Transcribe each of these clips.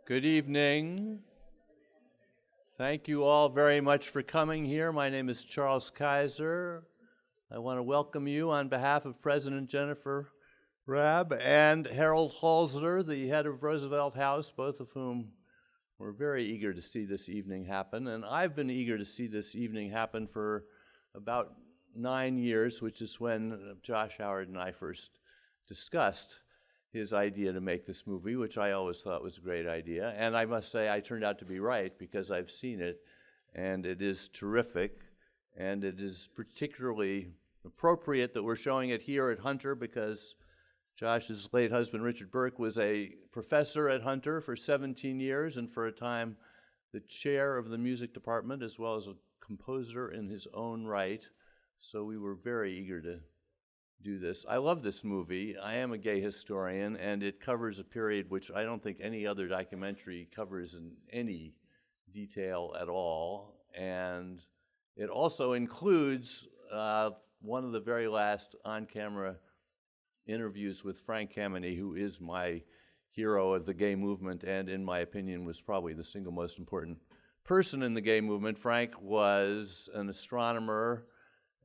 Good evening. Thank you all very much for coming here. My name is Charles Kaiser. I want to welcome you on behalf of President Jennifer Raab and Harold Halsner, the head of Roosevelt House, both of whom were very eager to see this evening happen. And I've been eager to see this evening happen for about 9 years, which is when Josh Howard and I first discussed his idea to make this movie, which I always thought was a great idea. And I must say I turned out to be right because I've seen it, and it is terrific. And it is particularly appropriate that we're showing it here at Hunter because Josh's late husband, Richard Burke, was a professor at Hunter for 17 years and for a time the chair of the music department as well as a composer in his own right. So we were very eager to do this. I love this movie. I am a gay historian, and it covers a period which I don't think any other documentary covers in any detail at all. And it also includes one of the very last on-camera interviews with Frank Kameny, who is my hero of the gay movement and, in my opinion, was probably the single most important person in the gay movement. Frank was an astronomer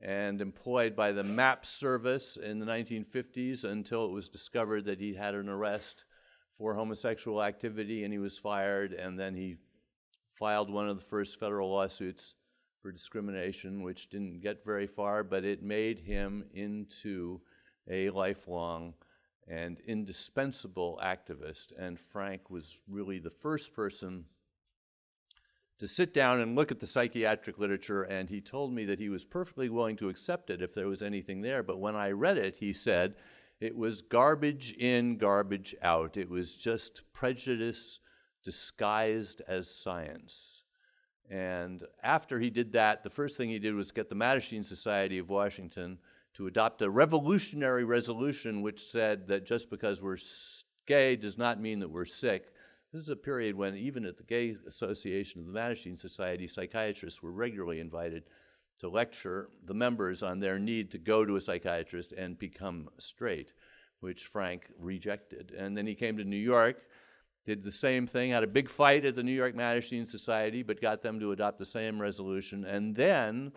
and employed by the MAP service in the 1950s until it was discovered that he had an arrest for homosexual activity and he was fired, and then he filed one of the first federal lawsuits for discrimination, which didn't get very far, but it made him into a lifelong and indispensable activist. And Frank was really the first person to sit down and look at the psychiatric literature, and he told me that he was perfectly willing to accept it if there was anything there. But when I read it, he said, it was garbage in, garbage out. It was just prejudice disguised as science. And after he did that, the first thing he did was get the Mattachine Society of Washington to adopt a revolutionary resolution which said that just because we're gay does not mean that we're sick. This is a period when even at the Gay Association of the Mattachine Society, psychiatrists were regularly invited to lecture the members on their need to go to a psychiatrist and become straight, which Frank rejected. And then he came to New York, did the same thing, had a big fight at the New York Mattachine Society, but got them to adopt the same resolution, and then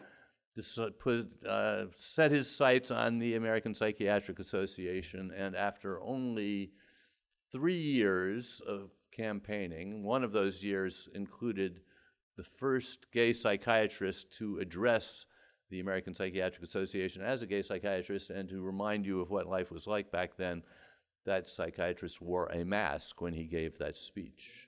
set his sights on the American Psychiatric Association. And after only 3 years of campaigning, one of those years included the first gay psychiatrist to address the American Psychiatric Association as a gay psychiatrist and to remind you of what life was like back then. That psychiatrist wore a mask when he gave that speech.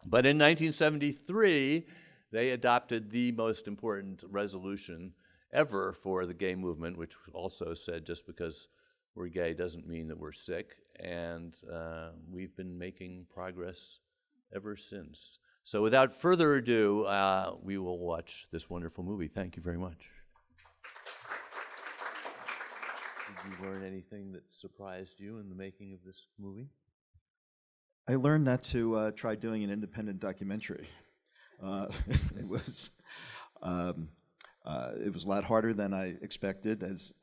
But in 1973, they adopted the most important resolution ever for the gay movement, which also said just because we're gay doesn't mean that we're sick, and we've been making progress ever since. So without further ado, we will watch this wonderful movie. Thank you very much. Did you learn anything that surprised you in the making of this movie? I learned not to try doing an independent documentary. It was a lot harder than I expected. As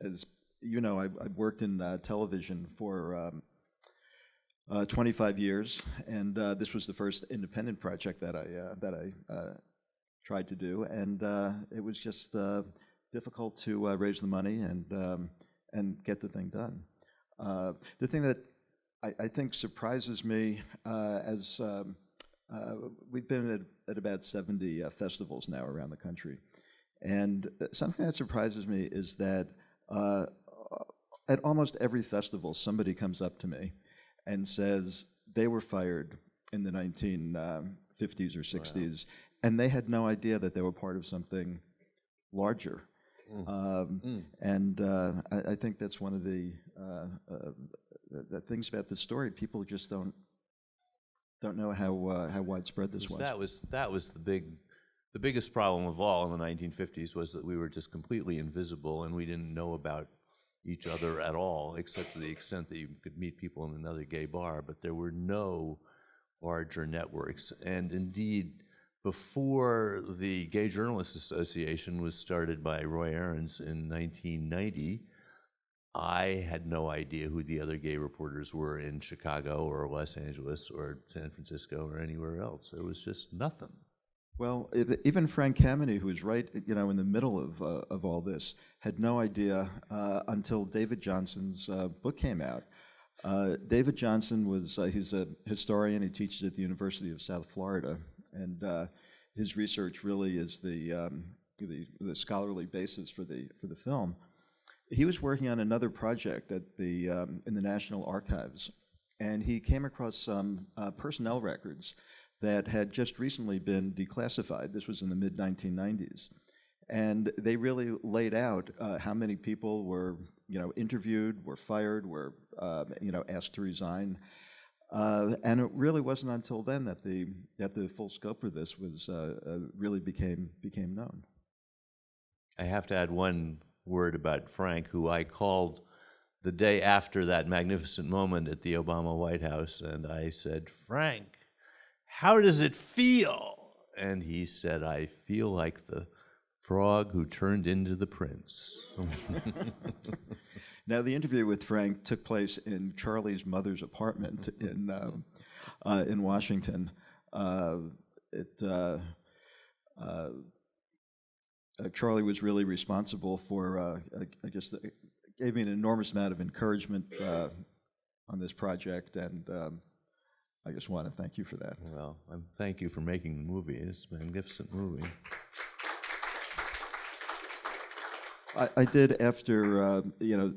you know, I worked in television for 25 years, and this was the first independent project that I tried to do, and it was just difficult to raise the money and get the thing done. The thing that I think surprises me, as we've been at about 70 festivals now around the country, and something that surprises me is that at almost every festival, somebody comes up to me and says they were fired in the 1950s or 60s, and they had no idea that they were part of something larger. And I think that's one of the things about this story. People just don't know how widespread this was. That was the biggest problem of all in the 1950s was that we were just completely invisible and we didn't know about each other at all, except to the extent that you could meet people in another gay bar, but there were no larger networks. And indeed, before the Gay Journalists Association was started by Roy Aarons in 1990, I had no idea who the other gay reporters were in Chicago or Los Angeles or San Francisco or anywhere else. There was just nothing. Well, even Frank Kameny, who was right, in the middle of all this, had no idea until David Johnson's book came out. David Johnson he's a historian. He teaches at the University of South Florida, and his research really is the scholarly basis for the film. He was working on another project at in the National Archives, and he came across some personnel records that had just recently been declassified. This was in the mid-1990s. And they really laid out how many people were, interviewed, were fired, were, asked to resign. And it really wasn't until then that the full scope of this was really became known. I have to add one word about Frank, who I called the day after that magnificent moment at the Obama White House, and I said, "Frank, how does it feel?" And he said, "I feel like the frog who turned into the prince." Now, the interview with Frank took place in Charlie's mother's apartment in Washington. Charlie was really responsible for, gave me an enormous amount of encouragement on this project, and I just want to thank you for that. Well, thank you for making the movie. It's a magnificent movie. I did, after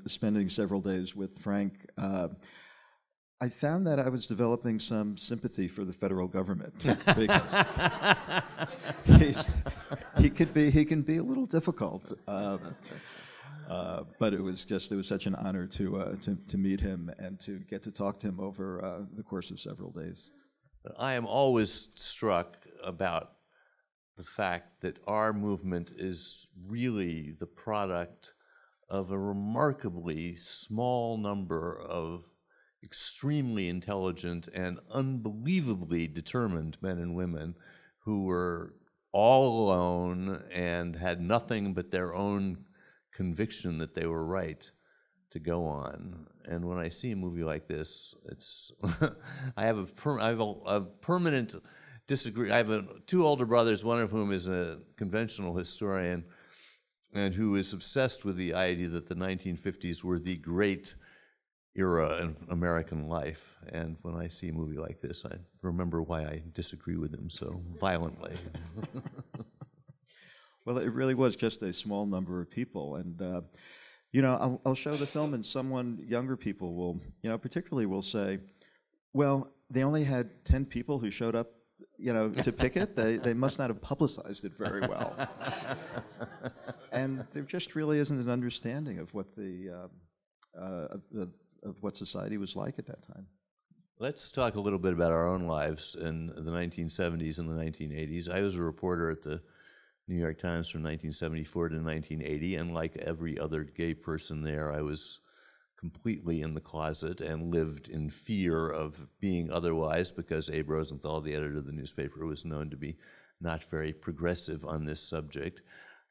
spending several days with Frank, I found that I was developing some sympathy for the federal government because he can be a little difficult. But it was such an honor to meet him and to get to talk to him over the course of several days. I am always struck about the fact that our movement is really the product of a remarkably small number of extremely intelligent and unbelievably determined men and women who were all alone and had nothing but their own conviction that they were right to go on. And when I see a movie like this, it's I have a permanent disagree. I have two older brothers, one of whom is a conventional historian and who is obsessed with the idea that the 1950s were the great era in American life. And when I see a movie like this, I remember why I disagree with him so violently. Well, it really was just a small number of people, and I'll show the film, and younger people will, particularly will say, "Well, they only had 10 people who showed up, to pick it. They must not have publicized it very well." And there just really isn't an understanding of what of what society was like at that time. Let's talk a little bit about our own lives in the 1970s and the 1980s. I was a reporter at the New York Times from 1974 to 1980, and like every other gay person there, I was completely in the closet and lived in fear of being otherwise, because Abe Rosenthal, the editor of the newspaper, was known to be not very progressive on this subject.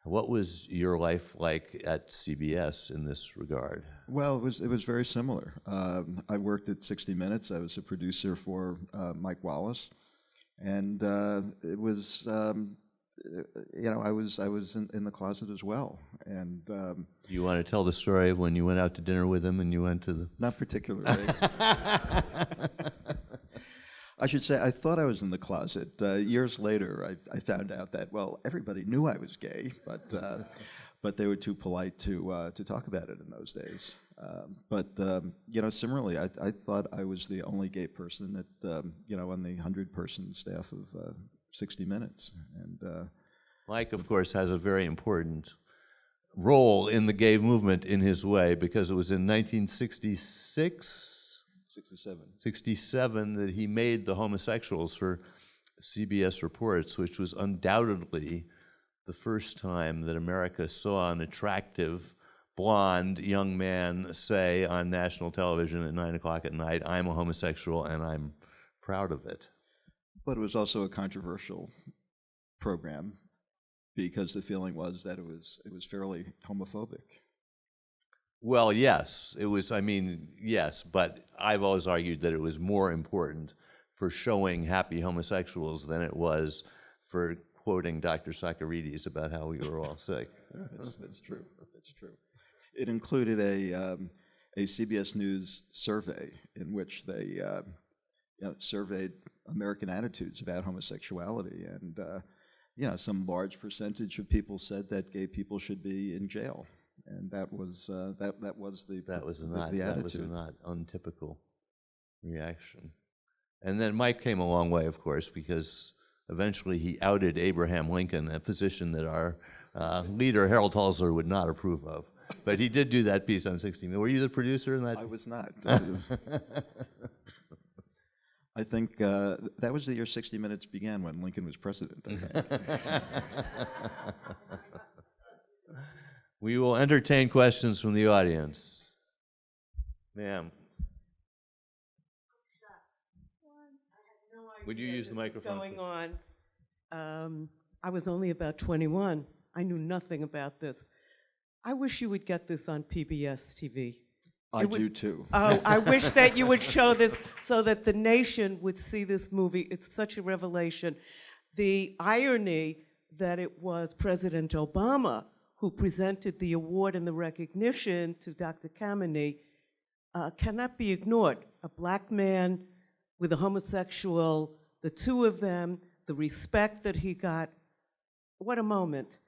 What was your life like at CBS in this regard? Well, it was very similar. I worked at 60 Minutes. I was a producer for Mike Wallace, and it was I was in the closet as well. And do you want to tell the story of when you went out to dinner with him and you went to the? Not particularly. I should say I thought I was in the closet. Years later, I found out that, well, everybody knew I was gay, but they were too polite to talk about it in those days. Similarly, I thought I was the only gay person at on the 100-person staff of 60 Minutes. And Mike, of course, has a very important role in the gay movement in his way, because it was in 1967 that he made The Homosexuals for CBS Reports, which was undoubtedly the first time that America saw an attractive, blonde young man say on national television at 9 o'clock at night, "I'm a homosexual and I'm proud of it." But it was also a controversial program because the feeling was that it was fairly homophobic. Well, yes, it was, I mean, yes, but I've always argued that it was more important for showing happy homosexuals than it was for quoting Dr. Socarides about how we were all sick. That's true. That's true. It included a CBS News survey in which they surveyed American attitudes about homosexuality, and some large percentage of people said that gay people should be in jail, and that was the That was the not attitude. untypical reaction. And then Mike came a long way, of course, because eventually he outed Abraham Lincoln, a position that our leader, Harold Halsler, would not approve of. But he did do that piece on 60 Minutes. Were you the producer in that? I was not. I think that was the year 60 Minutes began, when Lincoln was president, I think. We will entertain questions from the audience. Ma'am. Would you use the microphone? Going on. I was only about 21. I knew nothing about this. I wish you would get this on PBS TV. I do too. Oh, I wish that you would show this so that the nation would see this movie. It's such a revelation. The irony that it was President Obama who presented the award and the recognition to Dr. Kameny cannot be ignored. A black man with a homosexual, the two of them, the respect that he got. What a moment.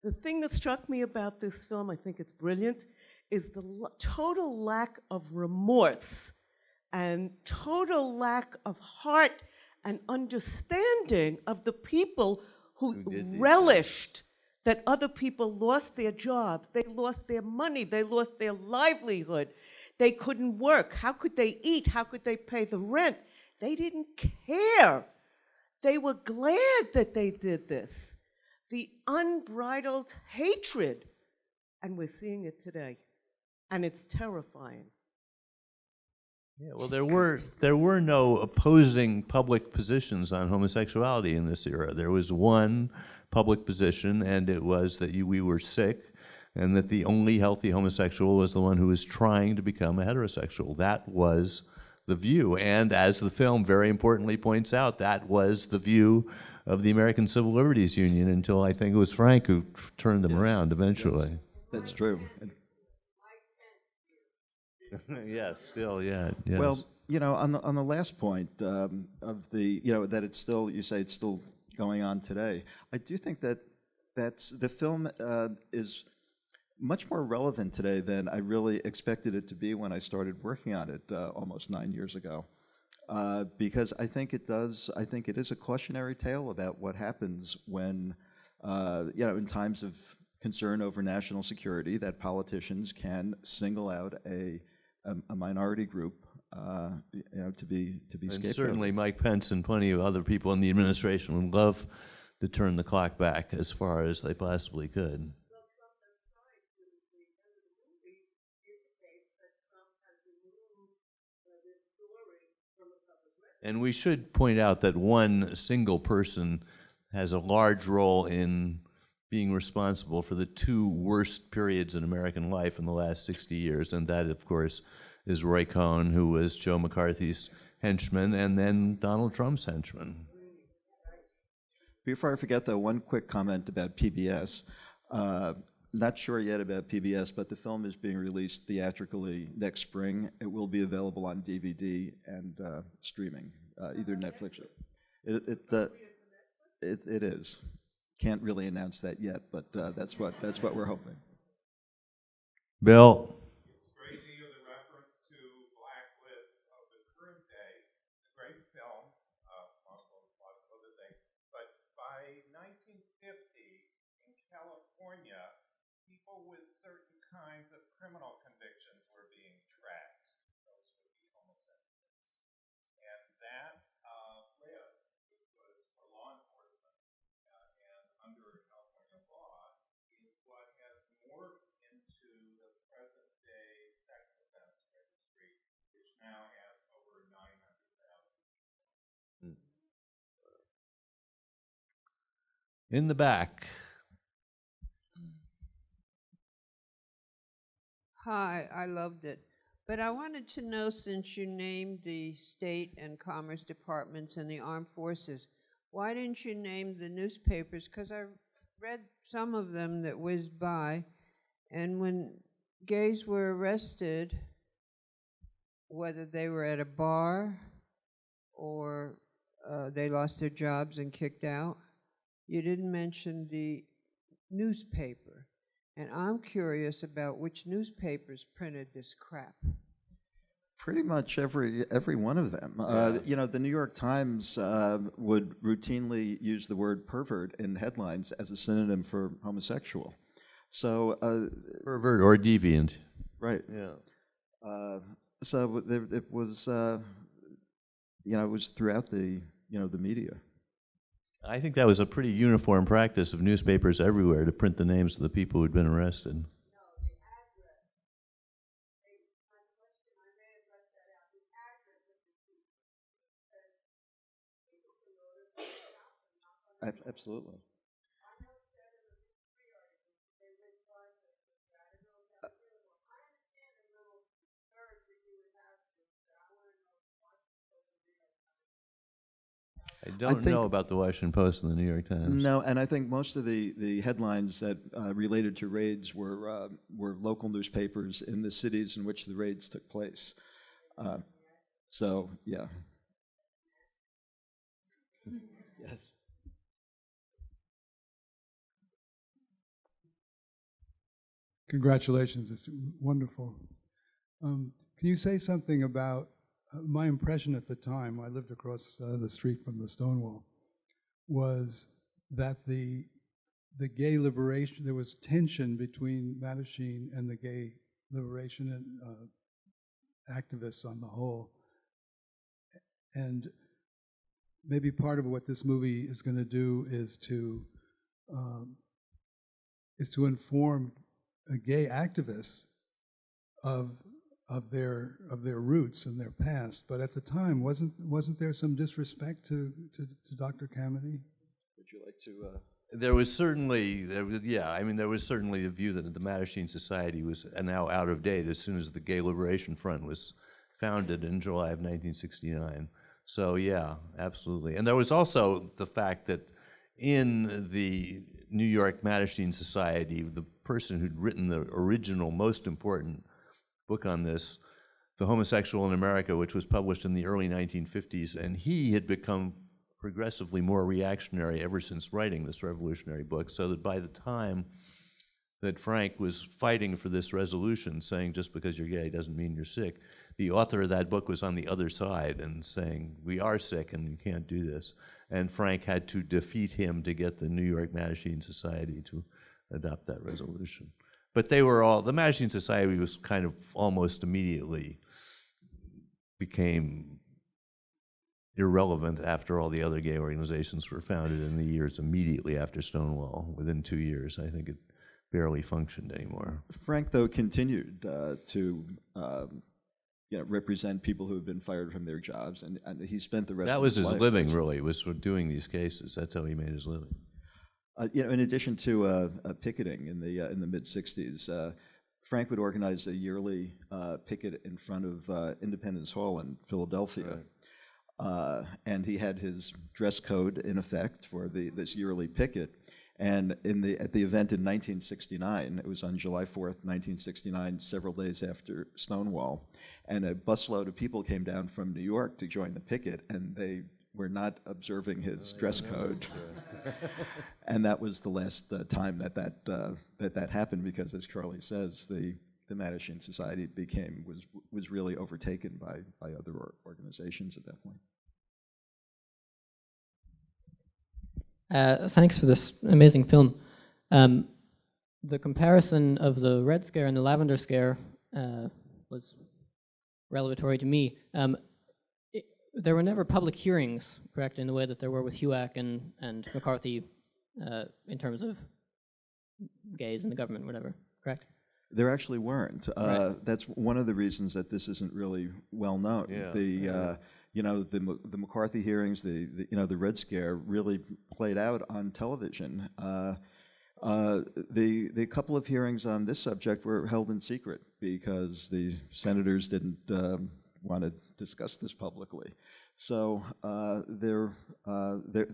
The thing that struck me about this film, I think it's brilliant, is the total lack of remorse and total lack of heart and understanding of the people who relished that other people lost their jobs, they lost their money, they lost their livelihood. They couldn't work. How could they eat? How could they pay the rent? They didn't care. They were glad that they did this. The unbridled hatred, and we're seeing it today, and it's terrifying. Yeah, well, there were no opposing public positions on homosexuality in this era. There was one public position, and it was that we were sick, and that the only healthy homosexual was the one who was trying to become a heterosexual. That was the view, and as the film very importantly points out, that was the view of the American Civil Liberties Union until I think it was Frank who turned them around eventually. Yes, that's true. Yes, still, yeah. Yes. Well, on the last point of the, that it's still, you say it's still going on today. I do think that the film is much more relevant today than I really expected it to be when I started working on it almost 9 years ago. Because I think it is a cautionary tale about what happens when, in times of concern over national security, that politicians can single out a minority group, to be and scapegoated. certainly Mike Pence and plenty of other people in the administration would love to turn the clock back as far as they possibly could. And we should point out that one single person has a large role in being responsible for the two worst periods in American life in the last 60 years, and that, of course, is Roy Cohn, who was Joe McCarthy's henchman, and then Donald Trump's henchman. Before I forget, though, one quick comment about PBS. Not sure yet about PBS, but the film is being released theatrically next spring. It will be available on DVD and streaming, either Netflix. It is. Can't really announce that yet, but that's what we're hoping. Bill. It's great to hear the reference to Blacklist of the current day. It's a great film, also lots of other things. But by 1950, in California, people with certain kinds of criminal convictions were being tracked. Those would be homosexuals. And that list, which was for law enforcement and under California law, is what has morphed into the present day sex offense registry, which now has over 900,000. In the back. Hi, I loved it. But I wanted to know, since you named the state and commerce departments and the armed forces, why didn't you name the newspapers? Because I read some of them that whizzed by, and when gays were arrested, whether they were at a bar or they lost their jobs and kicked out, you didn't mention the newspaper. And I'm curious about which newspapers printed this crap. Pretty much every one of them. You know, the New York Times would routinely use the word pervert in headlines as a synonym for homosexual. So Pervert or deviant. right. Yeah. So it was, you know, it was throughout the, you know, the media. I think that was a pretty uniform practice of newspapers everywhere to print the names of the people who'd been arrested. Absolutely. I don't think- know about the Washington Post and the New York Times. No, and I think most of the headlines that related to raids were local newspapers in the cities in which the raids took place. So yeah. Yes. Congratulations, it's wonderful. Can you say something about my impression at the time, I lived across the street from the Stonewall, was that the gay liberation, there was tension between Mattachine and the gay liberation and activists on the whole. And maybe part of what this movie is going to do is to inform gay activists of their roots and their past. But at the time, wasn't there some disrespect to Dr. Kameny? Would you like to? There was certainly, there was certainly a view that the Mattachine Society was now out of date as soon as the Gay Liberation Front was founded in July of 1969. So yeah, absolutely. And there was also the fact that in the New York Mattachine Society, the person who'd written the original, most important book on this, The Homosexual in America, which was published in the early 1950s, and he had become progressively more reactionary ever since writing this revolutionary book, so that by the time that Frank was fighting for this resolution, saying just because you're gay doesn't mean you're sick, the author of that book was on the other side and saying, we are sick and you can't do this. And Frank had to defeat him to get the New York Mattachine Society to adopt that resolution. But they were all, the Mattachine Society was kind of almost immediately became irrelevant after all the other gay organizations were founded in the years immediately after Stonewall. Within 2 years, I think it barely functioned anymore. Frank, though, continued to represent people who had been fired from their jobs, and he spent the rest That of was his his life living, really, was for doing these cases. That's how he made his living. In addition to picketing in the mid-'60s, Frank would organize a yearly picket in front of Independence Hall in Philadelphia. Right. And he had his dress code in effect for this yearly picket. And at the event in 1969, it was on July 4th, 1969, several days after Stonewall, and a busload of people came down from New York to join the picket, and they were not observing his dress code. And that was the last time that happened, because, as Charlie says, the Mattachine Society was really overtaken by other organizations at that point. Thanks for this amazing film. The comparison of the Red Scare and the Lavender Scare was revelatory to me. There were never public hearings, correct, in the way that there were with HUAC and McCarthy in terms of gays in the government, whatever, correct? There actually weren't. Right. That's one of the reasons that this isn't really well known. Yeah. The McCarthy hearings, the Red Scare really played out on television. The couple of hearings on this subject were held in secret because the senators didn't want to discuss this publicly. So there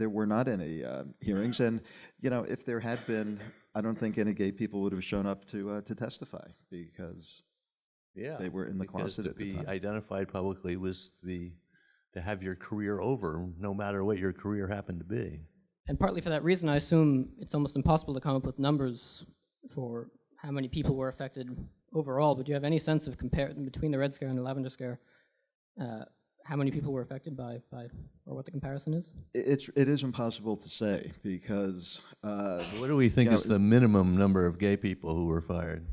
were not any hearings, and if there had been, I don't think any gay people would have shown up to testify because Yeah, they were in the because closet to at the be time. identified publicly was to have your career over, no matter what your career happened to be. And partly for that reason, I assume it's almost impossible to come up with numbers for how many people were affected overall. But do you have any sense of between the Red Scare and the Lavender Scare, how many people were affected by or what the comparison is? It is impossible to say because What do we think is the minimum number of gay people who were fired?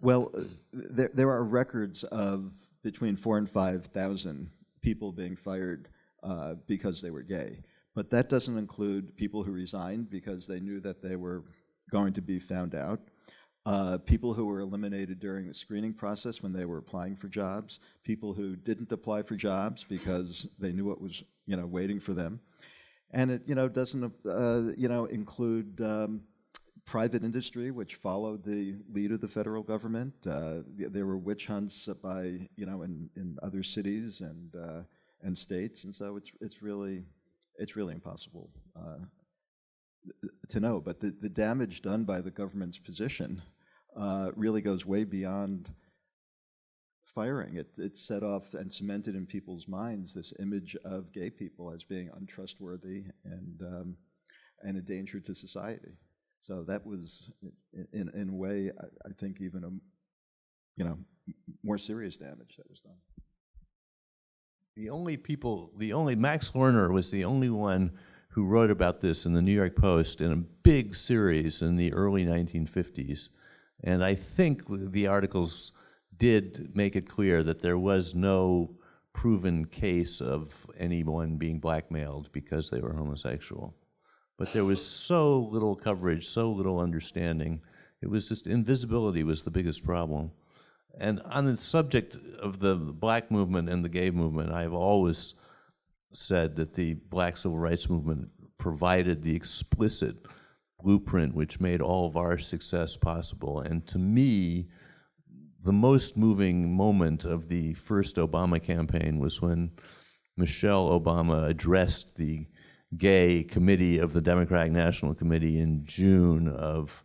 well, there are records of between 4,000 and 5,000 people being fired because they were gay. But that doesn't include people who resigned because they knew that they were going to be found out, people who were eliminated during the screening process when they were applying for jobs, people who didn't apply for jobs because they knew what was waiting for them, and it doesn't include private industry, which followed the lead of the federal government. There were witch hunts by in other cities and states, and so it's really impossible to know. But the damage done by the government's position really goes way beyond firing. It set off and cemented in people's minds this image of gay people as being untrustworthy and a danger to society. So that was, in a way, I think even a more serious damage that was done. Max Lerner was the only one who wrote about this in the New York Post in a big series in the early 1950s. And I think the articles did make it clear that there was no proven case of anyone being blackmailed because they were homosexual. But there was so little coverage, so little understanding. It was just invisibility was the biggest problem. And on the subject of the black movement and the gay movement, I've always said that the black civil rights movement provided the explicit blueprint which made all of our success possible. And to me, the most moving moment of the first Obama campaign was when Michelle Obama addressed the gay committee of the Democratic National Committee in June of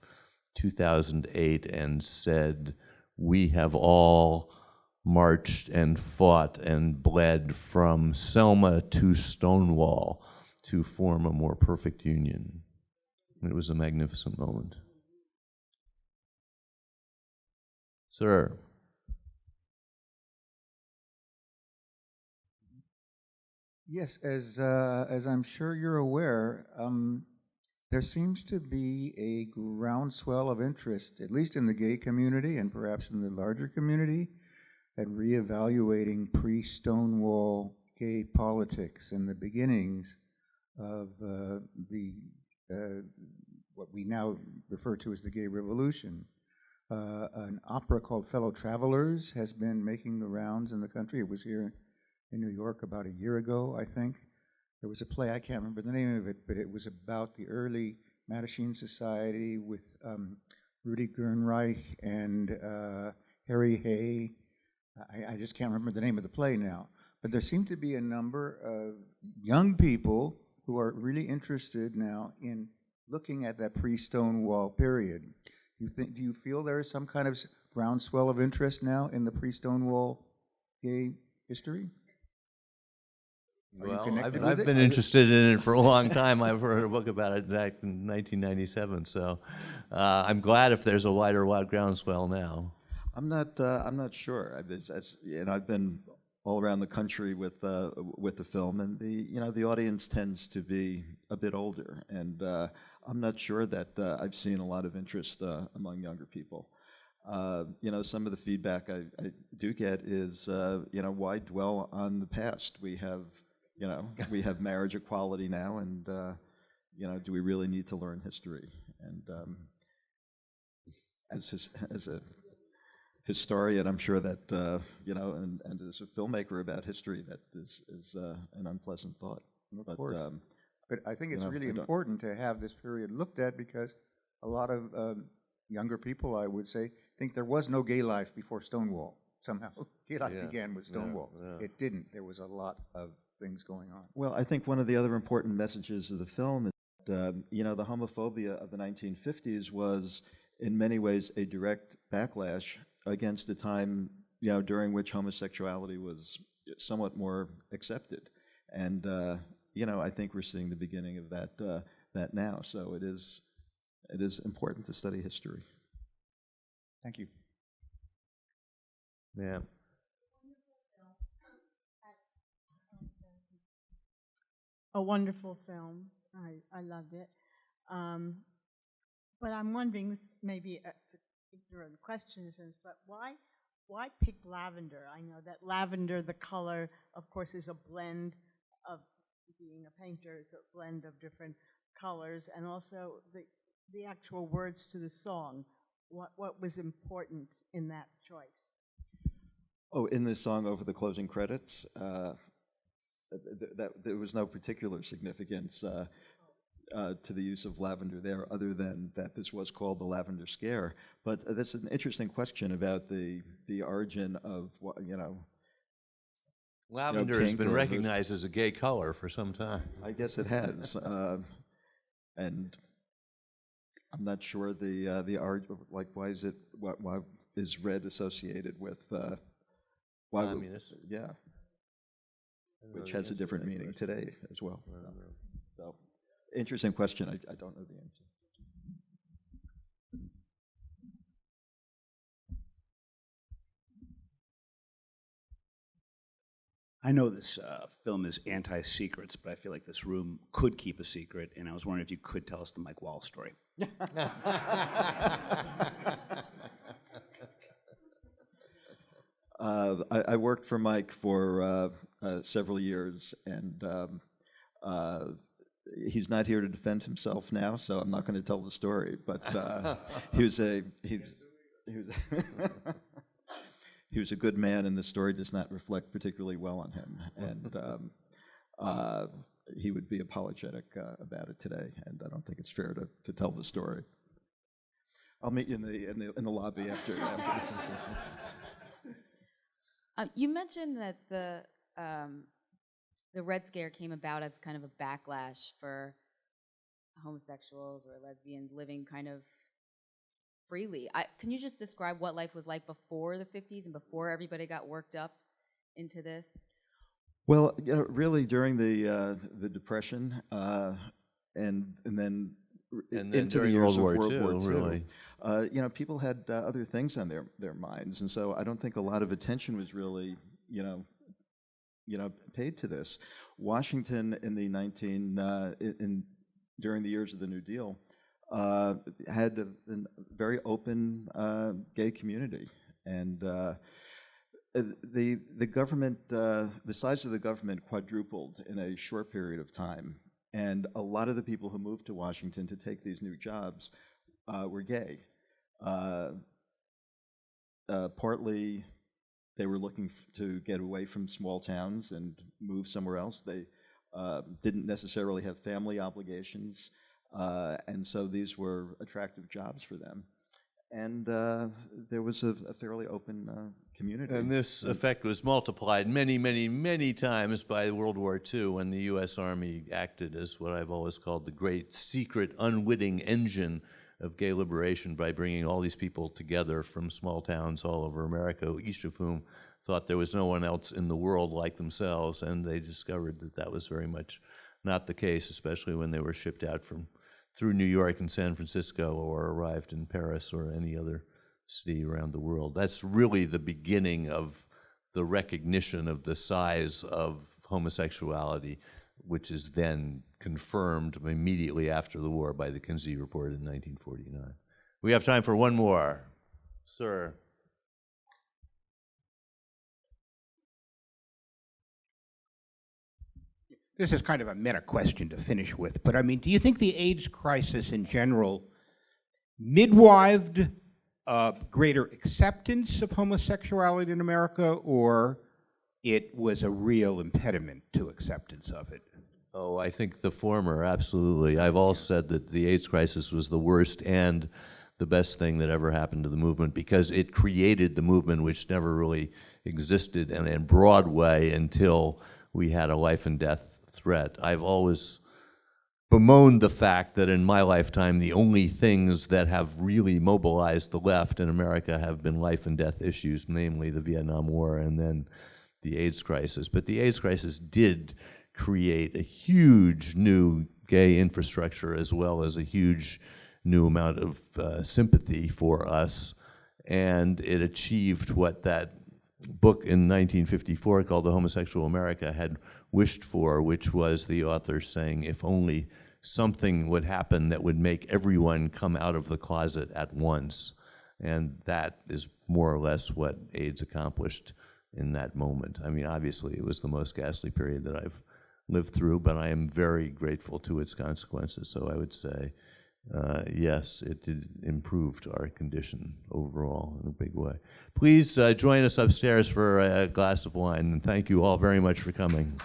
2008 and said, "We have all marched and fought and bled from Selma to Stonewall to form a more perfect union." And it was a magnificent moment. Sir. Yes, as I'm sure you're aware, there seems to be a groundswell of interest, at least in the gay community and perhaps in the larger community, at reevaluating pre-Stonewall gay politics and the beginnings of what we now refer to as the gay revolution. An opera called Fellow Travelers has been making the rounds in the country. It was here in New York about a year ago, I think. There was a play, I can't remember the name of it, but it was about the early Mattachine Society with Rudy Gernreich and Harry Hay. I just can't remember the name of the play now. But there seem to be a number of young people who are really interested now in looking at that pre-Stonewall period. Do you feel there is some kind of groundswell of interest now in the pre-Stonewall gay history? Well, I've been interested in it for a long time. I've wrote a book about it back in 1997. So I'm glad if there's a wider groundswell now. I'm not sure. I've been all around the country with the film, and the audience tends to be a bit older, and I'm not sure that I've seen a lot of interest among younger people. Some of the feedback I do get is, why dwell on the past? We have marriage equality now, and do we really need to learn history? And as a historian, I'm sure that and as a filmmaker about history, that is an unpleasant thought. Of course. But I think it's really important to have this period looked at because a lot of younger people, I would say, think there was no gay life before Stonewall. Somehow, gay life Yeah. began with Stonewall. Yeah. It didn't. There was a lot of things going on. Well, I think one of the other important messages of the film is that, the homophobia of the 1950s was in many ways a direct backlash against a time, during which homosexuality was somewhat more accepted. And, I think we're seeing the beginning of that now. So it is important to study history. Thank you. Yeah. A wonderful film. I loved it. But I'm wondering, this may be an ignorant question, but why pick lavender? I know that lavender, the color, of course, is a blend of, being a painter, is a blend of different colors, and also the actual words to the song. What was important in that choice? Oh, in the song over the closing credits, that there was no particular significance to the use of lavender there, other than that this was called the Lavender Scare. But that's an interesting question about the origin of Lavender has pink been or recognized as a gay color for some time. I guess it has, and I'm not sure the art, like why is red associated with Communist. yeah, which has a different meaning today as well. So, interesting question. I don't know the answer. I know this film is anti-secrets, but I feel like this room could keep a secret, and I was wondering if you could tell us the Mike Wall story. I worked for Mike for several years, and he's not here to defend himself now, so I'm not going to tell the story. But he was he was a good man, and the story does not reflect particularly well on him. And he would be apologetic about it today, and I don't think it's fair to tell the story. I'll meet you in the lobby after. You mentioned that the Red Scare came about as kind of a backlash for homosexuals or lesbians living kind of freely. Can you just describe what life was like before the 50s and before everybody got worked up into this? Well, really during the Depression, and then into the during years World of War World II, War II, really. people had other things on their minds, and so I don't think a lot of attention was really, paid to this. Washington in the during the years of the New Deal had a very open gay community, and the government, the size of the government quadrupled in a short period of time, and a lot of the people who moved to Washington to take these new jobs were gay. Partly, they were looking to get away from small towns and move somewhere else. They didn't necessarily have family obligations, and so these were attractive jobs for them. And there was a fairly open community. And this effect was multiplied many, many, many times by World War II, when the U.S. Army acted as what I've always called the great secret, unwitting engine of gay liberation by bringing all these people together from small towns all over America, each of whom thought there was no one else in the world like themselves, and they discovered that that was very much not the case, especially when they were shipped out through New York and San Francisco, or arrived in Paris or any other city around the world. That's really the beginning of the recognition of the size of homosexuality, which is then confirmed immediately after the war by the Kinsey Report in 1949. We have time for one more. Sir. This is kind of a meta question to finish with, but I mean, do you think the AIDS crisis in general midwived greater acceptance of homosexuality in America, or it was a real impediment to acceptance of it? Oh, I think the former, absolutely. I've all said that the AIDS crisis was the worst and the best thing that ever happened to the movement because it created the movement which never really existed in a broad way until we had a life and death threat. I've always bemoaned the fact that in my lifetime the only things that have really mobilized the left in America have been life and death issues, namely the Vietnam War and then the AIDS crisis. But the AIDS crisis did create a huge new gay infrastructure as well as a huge new amount of sympathy for us, and it achieved what that book in 1954 called The Homosexual America had wished for, which was the author saying, if only something would happen that would make everyone come out of the closet at once. And that is more or less what AIDS accomplished in that moment. I mean, obviously, it was the most ghastly period that I've lived through, but I am very grateful to its consequences. So I would say, yes, it did improved our condition overall in a big way. Please join us upstairs for a glass of wine, and thank you all very much for coming.